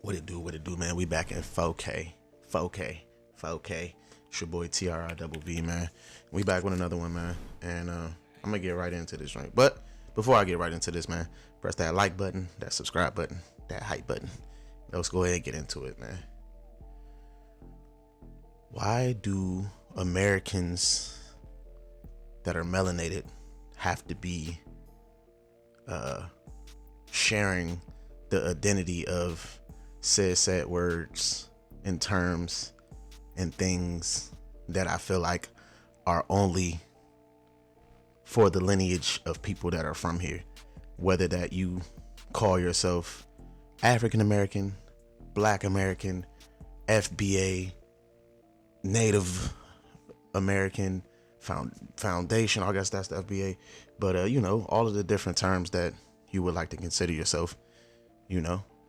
What it do, man? We back in 4K, 4K, 4K. It's your boy TRIVV, man. We back with another one, man. And I'm gonna get right into this, right? But before I get right into this, man, press that like button, that subscribe button, that hype button. Let's go ahead and get into it, man. Why do Americans that are melanated have to be sharing the identity of said words and terms and things that I feel like are only for the lineage of people that are from here, whether that you call yourself African American, Black American, FBA, Native American, Foundation, I guess that's the FBA, but all of the different terms that you would like to consider yourself,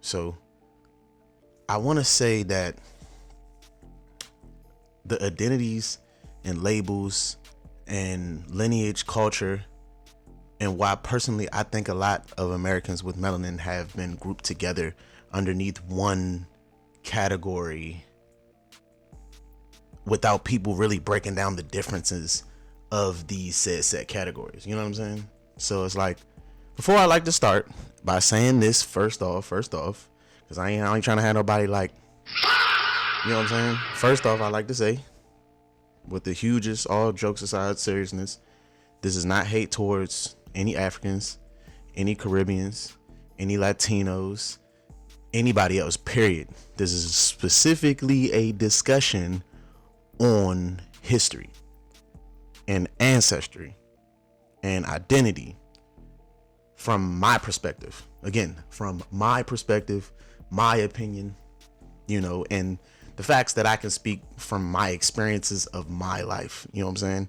so I want to say that the identities and labels and lineage culture, and why personally I think a lot of Americans with melanin have been grouped together underneath one category without people really breaking down the differences of these said categories. You know what I'm saying? So it's like, before I like to start by saying this first off, because I ain't trying to have nobody like, you know what I'm saying? First off, I like to say, with the hugest, all jokes aside, seriousness, this is not hate towards any Africans, any Caribbeans, any Latinos, anybody else, period. This is specifically a discussion on history and ancestry and identity from my perspective. Again, from my perspective, my opinion, and the facts that I can speak from my experiences of my life, you know what I'm saying?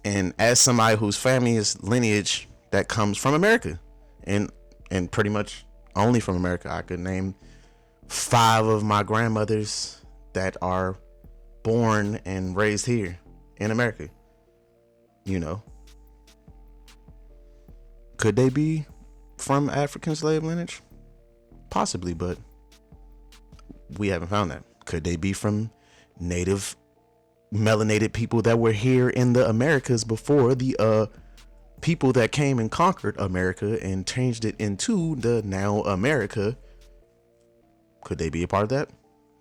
And as somebody whose family is lineage that comes from America and pretty much only from America, I could name 5 of my grandmothers that are born and raised here in America. Could they be from African slave lineage? Possibly, but we haven't found that. Could they be from native melanated people that were here in the Americas before the people that came and conquered America and changed it into the now America? Could they be a part of that?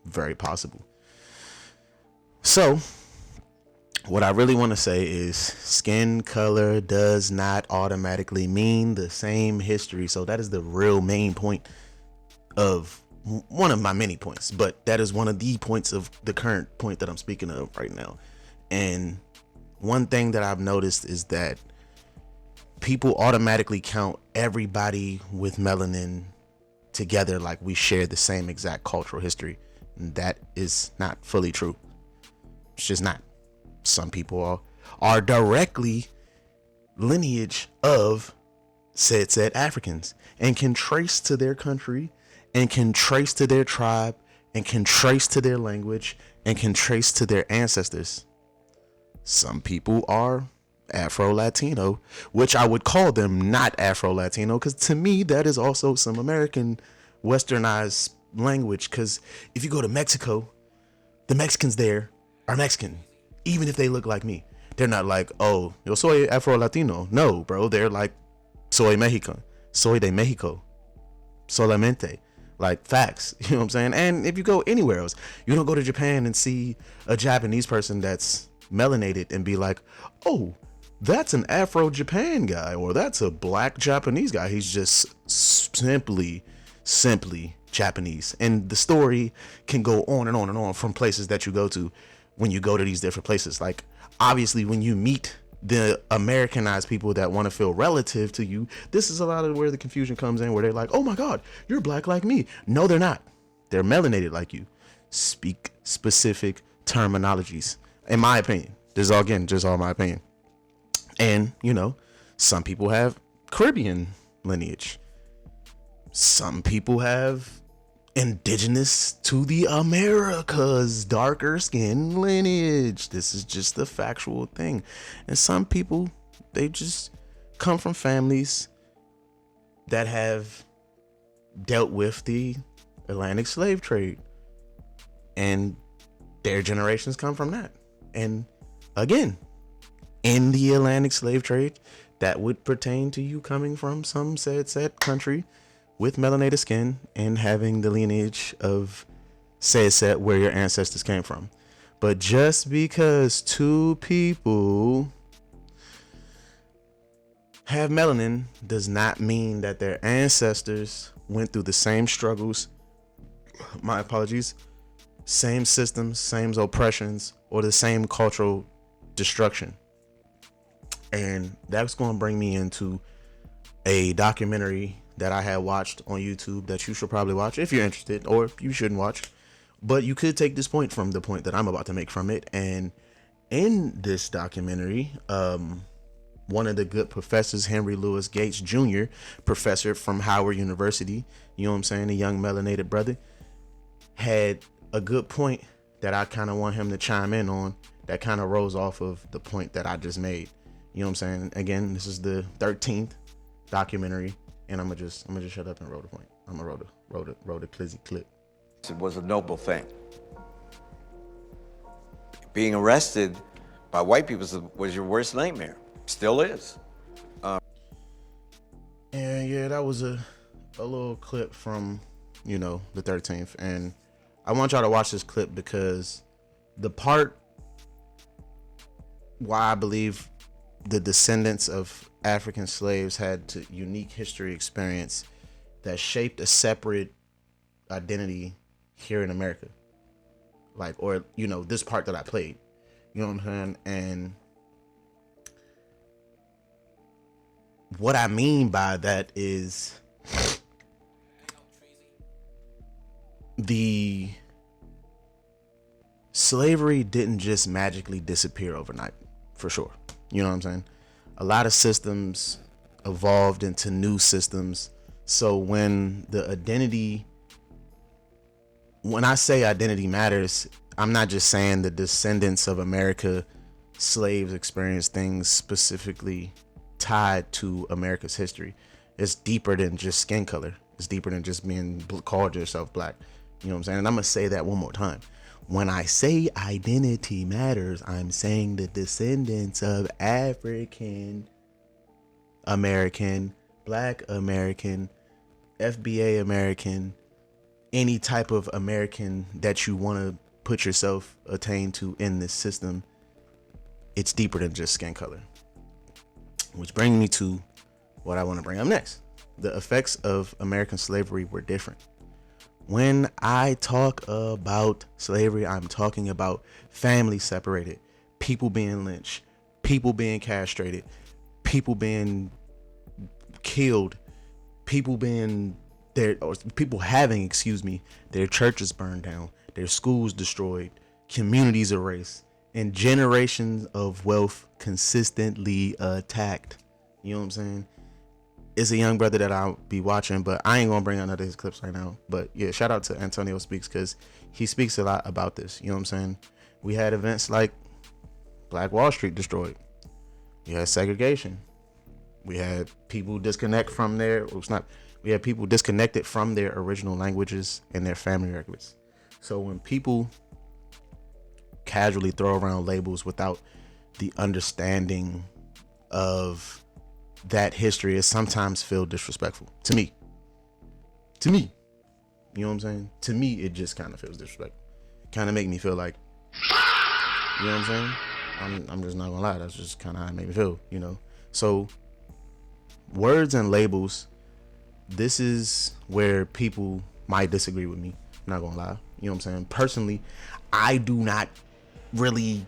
Very possible. So what I really want to say is skin color does not automatically mean the same history. So that is the real main point of one of my many points, but that is one of the points of the current point that I'm speaking of right now. And one thing that I've noticed is that people automatically count everybody with melanin together like we share the same exact cultural history. And that is not fully true. It's just not. Some people are directly lineage of said Africans and can trace to their country and can trace to their tribe and can trace to their language and can trace to their ancestors. Some people are Afro-Latino, which I would call them not Afro-Latino, because to me that is also some American westernized language. Because if you go to Mexico, the Mexicans there are Mexican, even if they look like me. They're not like, oh, yo soy Afro-Latino. No, bro, they're like, soy Mexican, soy de Mexico, solamente. Like, facts, you know what I'm saying? And if you go anywhere else, you don't go to Japan and see a Japanese person that's melanated and be like, oh, that's an Afro-Japan guy, or that's a Black Japanese guy. He's just simply Japanese. And the story can go on and on and on from places that you go to when you go to these different places. Like, obviously, when you meet the Americanized people that want to feel relative to you, this is a lot of where the confusion comes in, where they're like, oh my God, you're Black like me. No, they're not. They're melanated like you. Speak specific terminologies, in my opinion. This is all, again, just all my opinion. And, some people have Caribbean lineage. Some people have indigenous to the Americas, darker skin lineage. This is just the factual thing. And some people, they just come from families that have dealt with the Atlantic slave trade, and their generations come from that. And again, in the Atlantic slave trade, that would pertain to you coming from some said country with melanated skin and having the lineage of said where your ancestors came from. But just because two people have melanin does not mean that their ancestors went through the same struggles, my apologies, same systems, same oppressions, or the same cultural destruction. And that's going to bring me into a documentary that I had watched on YouTube that you should probably watch if you're interested, or you shouldn't watch. But you could take this point from the point that I'm about to make from it. And in this documentary, one of the good professors, Henry Louis Gates Jr., professor from Howard University, you know what I'm saying, a young melanated brother, had a good point that I kind of want him to chime in on that kind of rolls off of the point that I just made. You know what I'm saying? Again, this is the 13th documentary, and I'm gonna just shut up and roll the point. I'm gonna roll the Clizzy clip. It was a noble thing. Being arrested by white people was your worst nightmare. Still is. Yeah, that was a little clip from, the 13th, and I want y'all to watch this clip because the part why I believe the descendants of African slaves had a unique history experience that shaped a separate identity here in America. This part that I played, you know what I'm saying? And what I mean by that is the slavery didn't just magically disappear overnight, for sure. You know what I'm saying? A lot of systems evolved into new systems. So when I say identity matters, I'm not just saying the descendants of America slaves experienced things specifically tied to America's history. It's deeper than just skin color. It's deeper than just being called yourself black. You know what I'm saying? And I'm going to say that one more time. When I say identity matters, I'm saying the descendants of African American, Black American, FBA American, any type of American that you want to put yourself attain to in this system, it's deeper than just skin color. Which brings me to what I want to bring up next. The effects of American slavery were different. When I talk about slavery, I'm talking about families separated, people being lynched, people being castrated, people being killed, people having their churches burned down, their schools destroyed, communities erased, and generations of wealth consistently attacked. You know what I'm saying? It's a young brother that I'll be watching, but I ain't gonna bring out none of his clips right now. But yeah, shout out to Antonio Speaks, because he speaks a lot about this. You know what I'm saying? We had events like Black Wall Street destroyed. We had segregation. We had people disconnect from we had people disconnected from their original languages and their family records. So when people casually throw around labels without the understanding of that history, is sometimes feel disrespectful to me. You know what I'm saying? To me, it just kind of feels disrespectful. Kind of make me feel like, you know what I'm saying? I'm just not gonna lie. That's just kind of how it made me feel, So words and labels, this is where people might disagree with me. I'm not gonna lie. You know what I'm saying? Personally, I do not really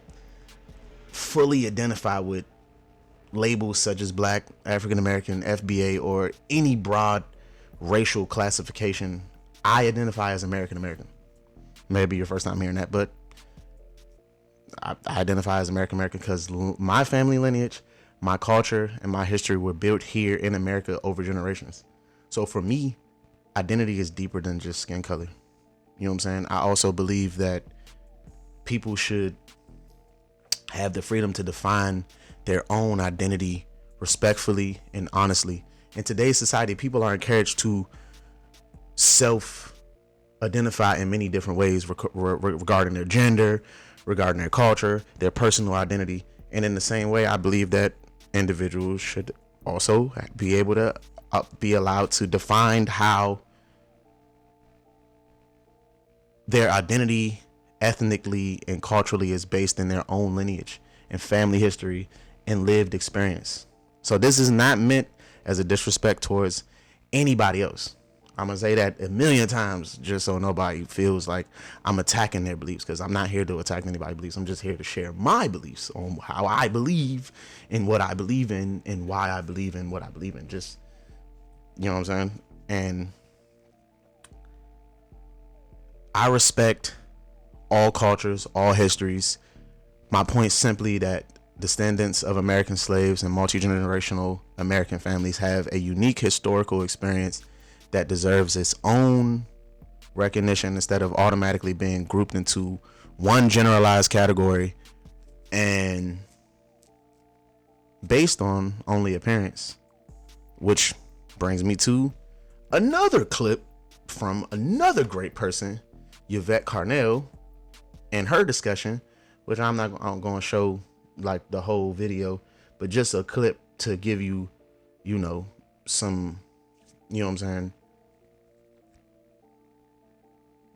fully identify with labels such as Black, African American, FBA, or any broad racial classification. I identify as American American. Maybe your first time hearing that, but I identify as American American because my family lineage, my culture, and my history were built here in America over generations. So for me, identity is deeper than just skin color. You know what I'm saying? I also believe that people should have the freedom to define their own identity respectfully and honestly. In today's society, people are encouraged to identify in many different ways regarding their gender, regarding their culture, their personal identity. And in the same way, I believe that individuals should also be able to be allowed to define how their identity ethnically and culturally is based in their own lineage and family history and lived experience. So this is not meant as a disrespect towards anybody else. I'm gonna say that a million times just so nobody feels like I'm attacking their beliefs, because I'm not here to attack anybody's beliefs. I'm just here to share my beliefs on how I believe in what I believe in and why I believe in what I believe in. Just, you know what I'm saying? And I respect all cultures, all histories. My point simply that descendants of American slaves and multi-generational American families have a unique historical experience that deserves its own recognition instead of automatically being grouped into one generalized category and based on only appearance. Which brings me to another clip from another great person, Yvette Carnell, and her discussion, which I'm going to show like the whole video, but just a clip to give you, you know, some, you know what I'm saying,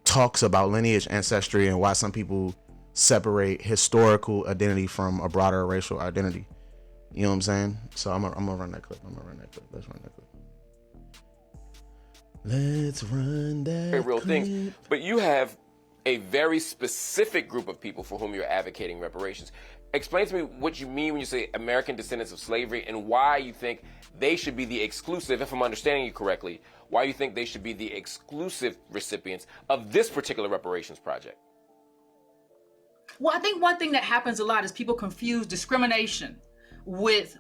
talks about lineage, ancestry, and why some people separate historical identity from a broader racial identity. You know what I'm saying? So I'm gonna run that clip. Let's run that clip. Let's run that Very real clip. things. But you have a very specific group of people for whom you're advocating reparations. Explain to me what you mean when you say American descendants of slavery, and why you think they should be the exclusive, if I'm understanding you correctly, why you think they should be the exclusive recipients of this particular reparations project. Well, I think one thing that happens a lot is people confuse discrimination with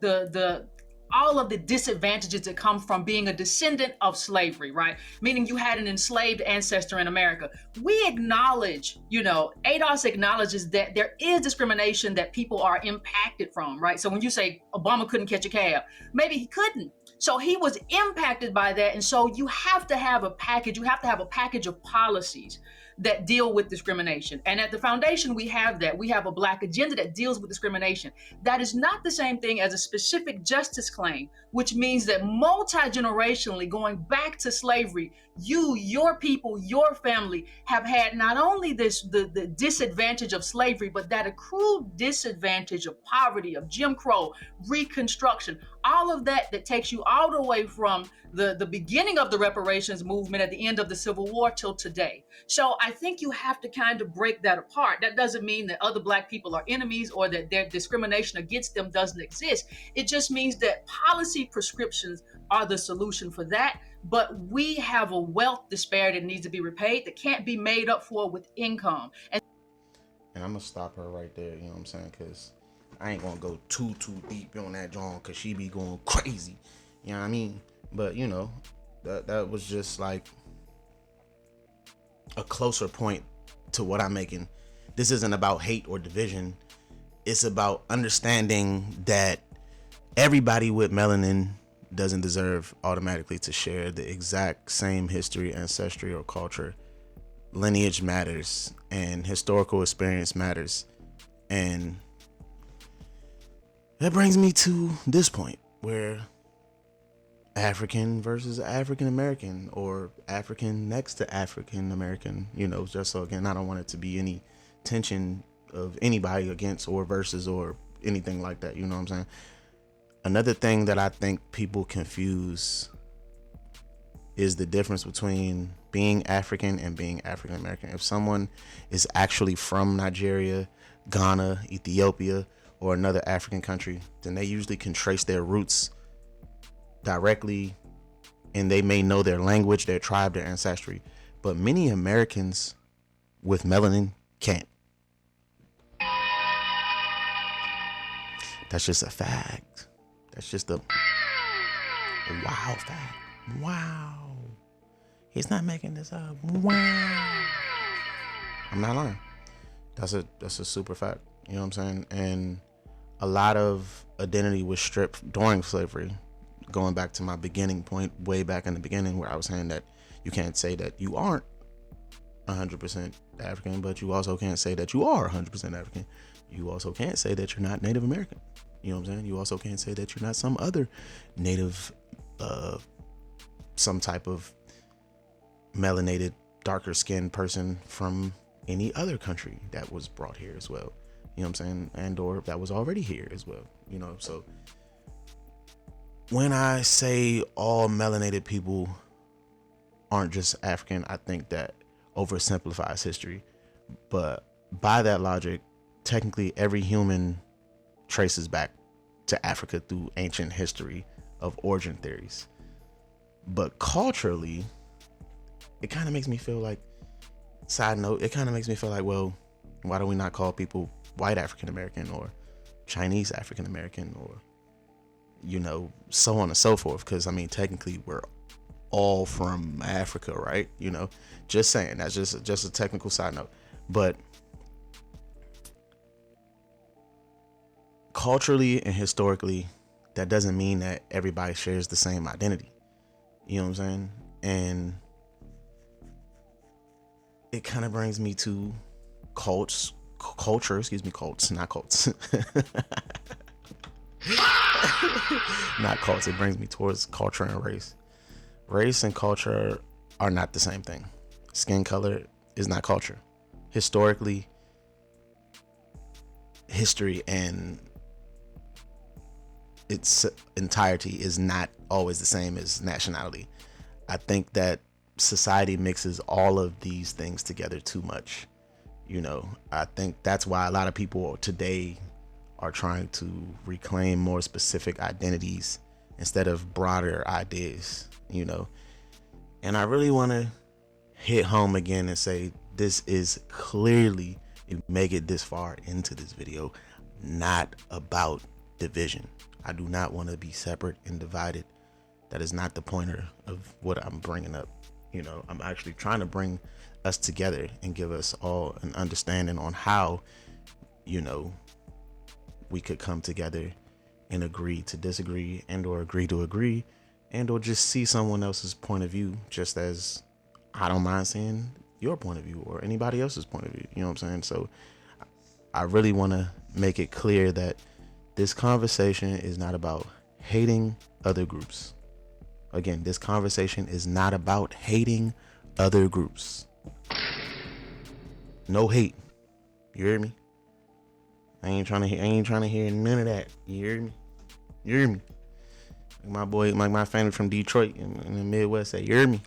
the all of the disadvantages that come from being a descendant of slavery, right? Meaning you had an enslaved ancestor in America. We acknowledge, ADOS acknowledges that there is discrimination that people are impacted from, right? So when you say Obama couldn't catch a cab, maybe he couldn't. So he was impacted by that. And so you have to have a package of policies that deal with discrimination. And at the foundation, we have that. We have a Black agenda that deals with discrimination. That is not the same thing as a specific justice claim, which means that multi-generationally, going back to slavery, you, your people, your family have had not only the disadvantage of slavery, but that accrued disadvantage of poverty, of Jim Crow, Reconstruction, all of that takes you all the way from the beginning of the reparations movement at the end of the Civil War till today. So I think you have to kind of break that apart. That doesn't mean that other Black people are enemies or that their discrimination against them doesn't exist. It just means that policy prescriptions are the solution for that. But we have a wealth disparity that needs to be repaid that can't be made up for with income. And I'm going to stop her right there, you know what I'm saying? Because I ain't going to go too deep on that, John, because she be going crazy. You know what I mean? But, that was just like a closer point to what I'm making. This isn't about hate or division. It's about understanding that everybody with melanin doesn't deserve automatically to share the exact same history, ancestry, or culture. Lineage matters, and historical experience matters. And that brings me to this point where African versus African American, or African next to African American, just so again, I don't want it to be any tension of anybody against or versus or anything like that. You know what I'm saying? Another thing that I think people confuse is the difference between being African and being African American. If someone is actually from Nigeria, Ghana, Ethiopia, or another African country, then they usually can trace their roots directly, and they may know their language, their tribe, their ancestry. But many Americans with melanin can't. That's just a fact. That's just a wow fact. Wow. He's not making this up. Wow. I'm not lying. That's a super fact. You know what I'm saying? And a lot of identity was stripped during slavery. Going back to my beginning point, way back in the beginning, where I was saying that You can't say that you aren't 100% African, but you also can't say that you are 100% African. You also can't say that you're not Native American. You know what I'm saying? You also can't say that you're not some other Native, some type of melanated, darker skinned person from any other country that was brought here as well. You know what I'm saying? And or that was already here as well. You know, so when I say all melanated people aren't just African, I think that oversimplifies history. But by that logic, technically every human traces back to Africa through ancient history of origin theories. But culturally, it kind of makes me feel like, side note, it kind of makes me feel like, well, why do we not call people white African American or Chinese African American, or, you know, so on and so forth? Because I mean, technically we're all from Africa, right? You know, just saying. That's just a technical side note. But culturally and historically, that doesn't mean that everybody shares the same identity. You know what I'm saying? And it kind of brings me to cults, not cults. Not cults. It brings me towards culture and race. Race and culture are not the same thing. Skin color is not culture. Historically, history and its entirety is not always the same as nationality. I think that society mixes all of these things together too much. You know, I think that's why a lot of people today are trying to reclaim more specific identities instead of broader ideas, you know. And I really want to hit home again and say, this is clearly, if you make it this far into this video, not about division. I do not want to be separate and divided. That is not the pointer of what I'm bringing up. You know, I'm actually trying to bring us together and give us all an understanding on how, you know, we could come together and agree to disagree, and or agree to agree, and or just see someone else's point of view, just as I don't mind seeing your point of view or anybody else's point of view. You know what I'm saying? So I really want to make it clear that this conversation is not about hating other groups. Again, this conversation is not about hating other groups. No hate. You hear me? I ain't trying to hear none of that. You hear me? You hear me? Like my boy, like my family from Detroit in the Midwest say, you hear me?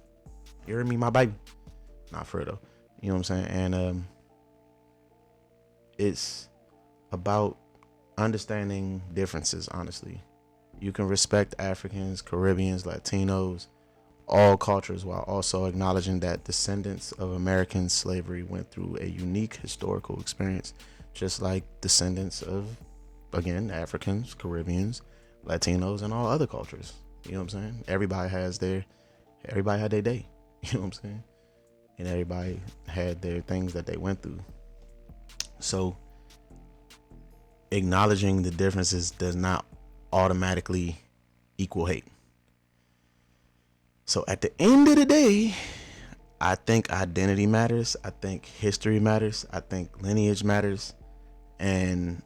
You hear me, my baby? Not for real though. You know what I'm saying? And it's about understanding differences, honestly. You can respect Africans, Caribbeans, Latinos, all cultures, while also acknowledging that descendants of American slavery went through a unique historical experience, just like descendants of, again, Africans, Caribbeans, Latinos, and all other cultures. You know what I'm saying? Everybody had their day. You know what I'm saying? And everybody had their things that they went through. So acknowledging the differences does not automatically equal hate. So at the end of the day, I think identity matters. I think history matters. I think lineage matters. And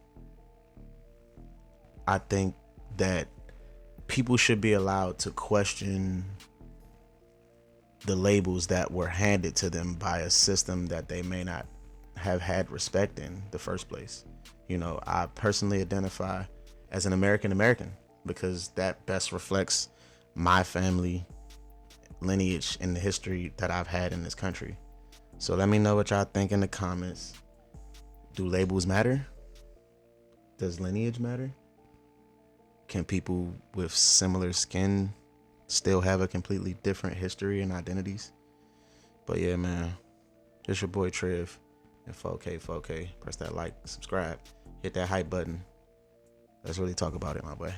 I think that people should be allowed to question the labels that were handed to them by a system that they may not have had respect in the first place. You know, I personally identify as an American because that best reflects my family lineage and the history that I've had in this country. So let me know what y'all think in the comments. Do labels matter? Does lineage matter? Can people with similar skin still have a completely different history and identities? But yeah, man, it's your boy Trev and 4K. Press that like, subscribe, hit that hype button. Let's really talk about it, my boy.